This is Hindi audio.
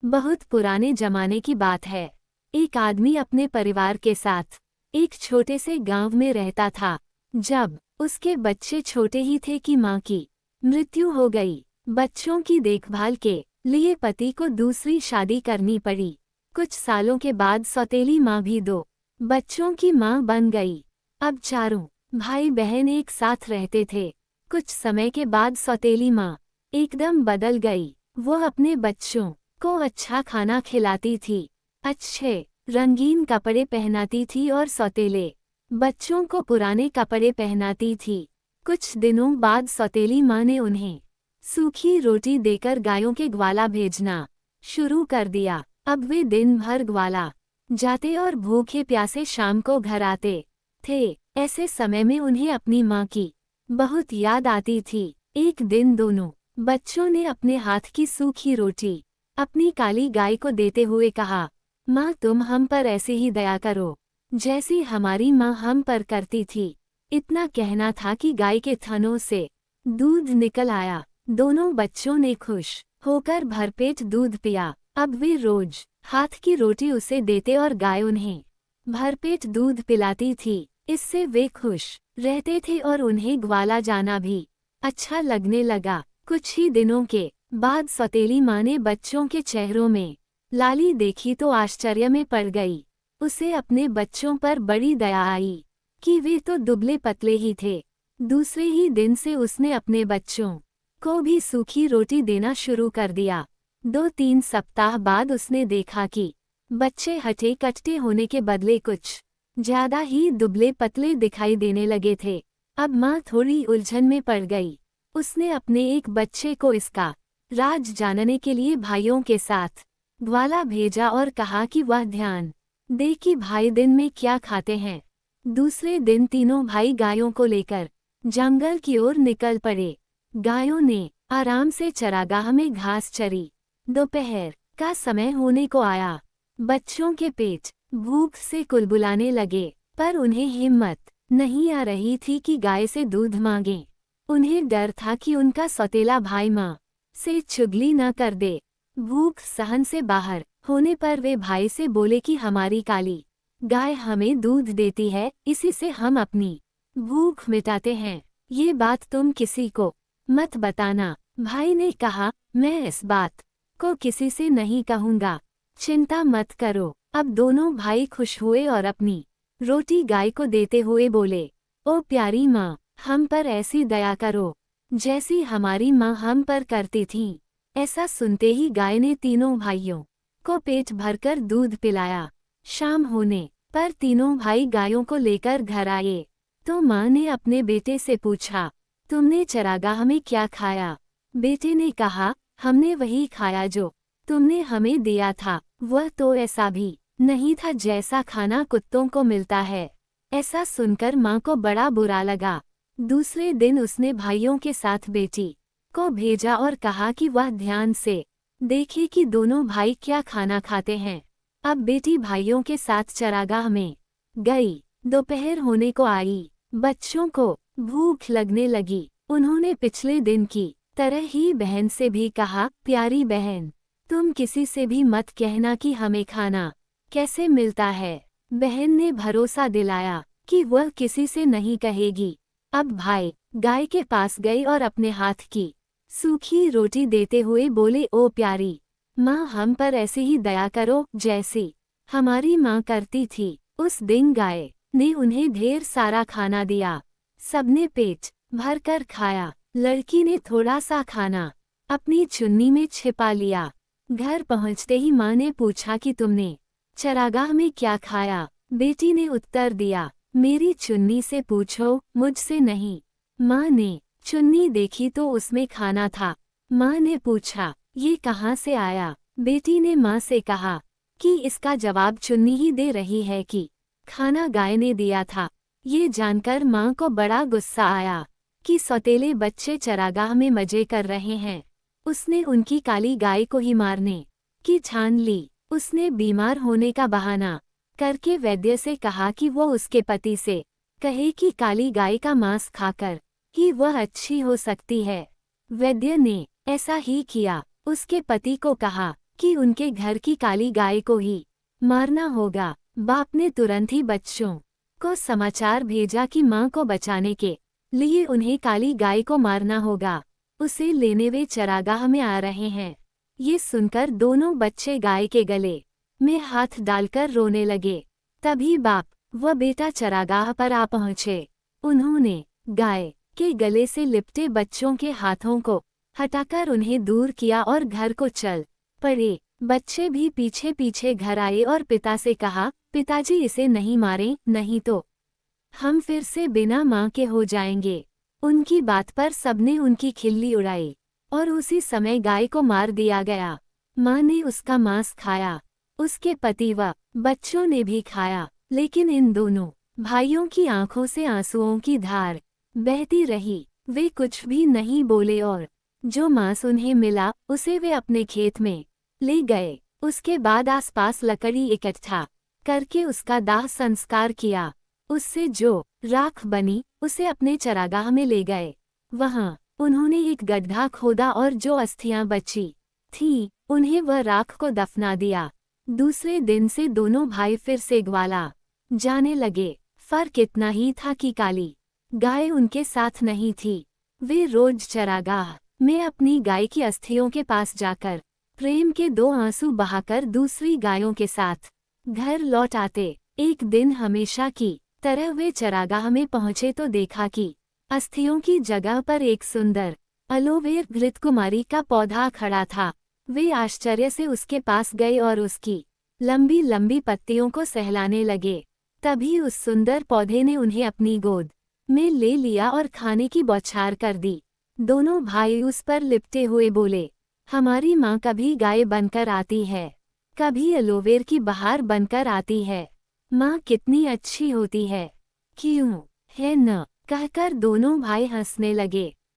बहुत पुराने जमाने की बात है। एक आदमी अपने परिवार के साथ एक छोटे से गांव में रहता था। जब उसके बच्चे छोटे ही थे कि मां की मृत्यु हो गई। बच्चों की देखभाल के लिए पति को दूसरी शादी करनी पड़ी। कुछ सालों के बाद सौतेली मां भी दो बच्चों की मां बन गई। अब चारों भाई बहन एक साथ रहते थे। कुछ समय के बाद सौतेली मां एकदम बदल गई। वो अपने बच्चों को अच्छा खाना खिलाती थी, अच्छे रंगीन कपड़े पहनाती थी और सौतेले बच्चों को पुराने कपड़े पहनाती थी। कुछ दिनों बाद सौतेली माँ ने उन्हें सूखी रोटी देकर गायों के ग्वाला भेजना शुरू कर दिया। अब वे दिन भर ग्वाला जाते और भूखे प्यासे शाम को घर आते थे। ऐसे समय में उन्हें अपनी माँ की बहुत याद आती थी। एक दिन दोनों बच्चों ने अपने हाथ की सूखी रोटी अपनी काली गाय को देते हुए कहा, माँ तुम हम पर ऐसे ही दया करो जैसी हमारी माँ हम पर करती थी। इतना कहना था कि गाय के थनों से दूध निकल आया। दोनों बच्चों ने खुश होकर भरपेट दूध पिया। अब वे रोज हाथ की रोटी उसे देते और गाय उन्हें भरपेट दूध पिलाती थी। इससे वे खुश रहते थे और उन्हें ग्वाला जाना भी अच्छा लगने लगा। कुछ ही दिनों के बाद सौतेली माँ ने बच्चों के चेहरों में लाली देखी तो आश्चर्य में पड़ गई। उसे अपने बच्चों पर बड़ी दया आई कि वे तो दुबले पतले ही थे। दूसरे ही दिन से उसने अपने बच्चों को भी सूखी रोटी देना शुरू कर दिया। 2-3 सप्ताह बाद उसने देखा कि बच्चे हटे कटते होने के बदले कुछ ज्यादा ही दुबले पतले दिखाई देने लगे थे। अब माँ थोड़ी उलझन में पड़ गई। उसने अपने एक बच्चे को इसका राज जानने के लिए भाइयों के साथ ग्वाला भेजा और कहा कि वह ध्यान दे कि भाई दिन में क्या खाते हैं। दूसरे दिन तीनों भाई गायों को लेकर जंगल की ओर निकल पड़े। गायों ने आराम से चरागाह में घास चरी। दोपहर का समय होने को आया। बच्चों के पेट भूख से कुलबुलाने लगे, पर उन्हें हिम्मत नहीं आ रही थी कि गाय से दूध मांगें। उन्हें डर था कि उनका सौतेला भाई माँ से चुगली न कर दे। भूख सहन से बाहर होने पर वे भाई से बोले कि हमारी काली गाय हमें दूध देती है, इसी से हम अपनी भूख मिटाते हैं। ये बात तुम किसी को मत बताना। भाई ने कहा, मैं इस बात को किसी से नहीं कहूँगा, चिंता मत करो। अब दोनों भाई खुश हुए और अपनी रोटी गाय को देते हुए बोले, ओ प्यारी माँ, हम पर ऐसी दया करो जैसी हमारी माँ हम पर करती थीं। ऐसा सुनते ही गाय ने तीनों भाइयों को पेट भरकर दूध पिलाया। शाम होने पर तीनों भाई गायों को लेकर घर आए तो माँ ने अपने बेटे से पूछा, तुमने चरागाह में क्या खाया? बेटे ने कहा, हमने वही खाया जो तुमने हमें दिया था। वह तो ऐसा भी नहीं था जैसा खाना कुत्तों को मिलता है। ऐसा सुनकर माँ को बड़ा बुरा लगा। दूसरे दिन उसने भाइयों के साथ बेटी को भेजा और कहा कि वह ध्यान से देखे कि दोनों भाई क्या खाना खाते हैं। अब बेटी भाइयों के साथ चरागाह में गई। दोपहर होने को आई। बच्चों को भूख लगने लगी। उन्होंने पिछले दिन की तरह ही बहन से भी कहा, प्यारी बहन, तुम किसी से भी मत कहना कि हमें खाना कैसे मिलता है। बहन ने भरोसा दिलाया कि वह किसी से नहीं कहेगी। अब भाई गाय के पास गए और अपने हाथ की सूखी रोटी देते हुए बोले, ओ प्यारी माँ, हम पर ऐसे ही दया करो जैसी हमारी माँ करती थी। उस दिन गाय ने उन्हें ढेर सारा खाना दिया। सबने पेट भरकर खाया। लड़की ने थोड़ा सा खाना अपनी चुन्नी में छिपा लिया। घर पहुँचते ही माँ ने पूछा कि तुमने चरागाह में क्या खाया? बेटी ने उत्तर दिया, मेरी चुन्नी से पूछो, मुझसे नहीं। माँ ने चुन्नी देखी तो उसमें खाना था। माँ ने पूछा, ये कहाँ से आया? बेटी ने माँ से कहा कि इसका जवाब चुन्नी ही दे रही है कि खाना गाय ने दिया था। ये जानकर माँ को बड़ा गुस्सा आया कि सौतेले बच्चे चरागाह में मजे कर रहे हैं। उसने उनकी काली गाय को ही मारने की ठान ली। उसने बीमार होने का बहाना करके वैद्य से कहा कि वो उसके पति से कहे कि काली गाय का मांस खाकर ही वह अच्छी हो सकती है। वैद्य ने ऐसा ही किया। उसके पति को कहा कि उनके घर की काली गाय को ही मारना होगा। बाप ने तुरंत ही बच्चों को समाचार भेजा कि मां को बचाने के लिए उन्हें काली गाय को मारना होगा। उसे लेने वे चरागाह में आ रहे हैं। ये सुनकर दोनों बच्चे गाय के गले में हाथ डालकर रोने लगे। तभी बाप व बेटा चरागाह पर आ पहुँचे। उन्होंने गाय के गले से लिपटे बच्चों के हाथों को हटाकर उन्हें दूर किया और घर को चल पड़े। बच्चे भी पीछे पीछे घर आए और पिता से कहा, पिताजी इसे नहीं मारें, नहीं तो हम फिर से बिना मां के हो जाएंगे। उनकी बात पर सबने उनकी खिल्ली उड़ाई और उसी समय गाय को मार दिया गया। मां ने उसका मांस खाया, उसके पति व बच्चों ने भी खाया, लेकिन इन दोनों भाइयों की आंखों से आंसुओं की धार बहती रही। वे कुछ भी नहीं बोले और जो मांस उन्हें मिला उसे वे अपने खेत में ले गए। उसके बाद आसपास लकड़ी इकट्ठा करके उसका दाह संस्कार किया। उससे जो राख बनी उसे अपने चरागाह में ले गए। वहां उन्होंने एक गड्ढा खोदा और जो अस्थियां बची थी उन्हें वह राख को दफना दिया। दूसरे दिन से दोनों भाई फिर से ग्वाला जाने लगे। फर्क इतना ही था कि काली गाय उनके साथ नहीं थी। वे रोज चरागाह में अपनी गाय की अस्थियों के पास जाकर प्रेम के 2 आंसू बहाकर दूसरी गायों के साथ घर लौट आते। एक दिन हमेशा की तरह वे चरागाह में पहुंचे तो देखा कि अस्थियों की जगह पर एक सुंदर अलोवेर घृतकुमारी का पौधा खड़ा था। वे आश्चर्य से उसके पास गए और उसकी लंबी लंबी पत्तियों को सहलाने लगे। तभी उस सुंदर पौधे ने उन्हें अपनी गोद में ले लिया और खाने की बौछार कर दी। दोनों भाई उस पर लिपटे हुए बोले, हमारी माँ कभी गाय बनकर आती है, कभी एलोवेर की बहार बनकर आती है। माँ कितनी अच्छी होती है, क्यों है न? कहकर दोनों भाई हंसने लगे।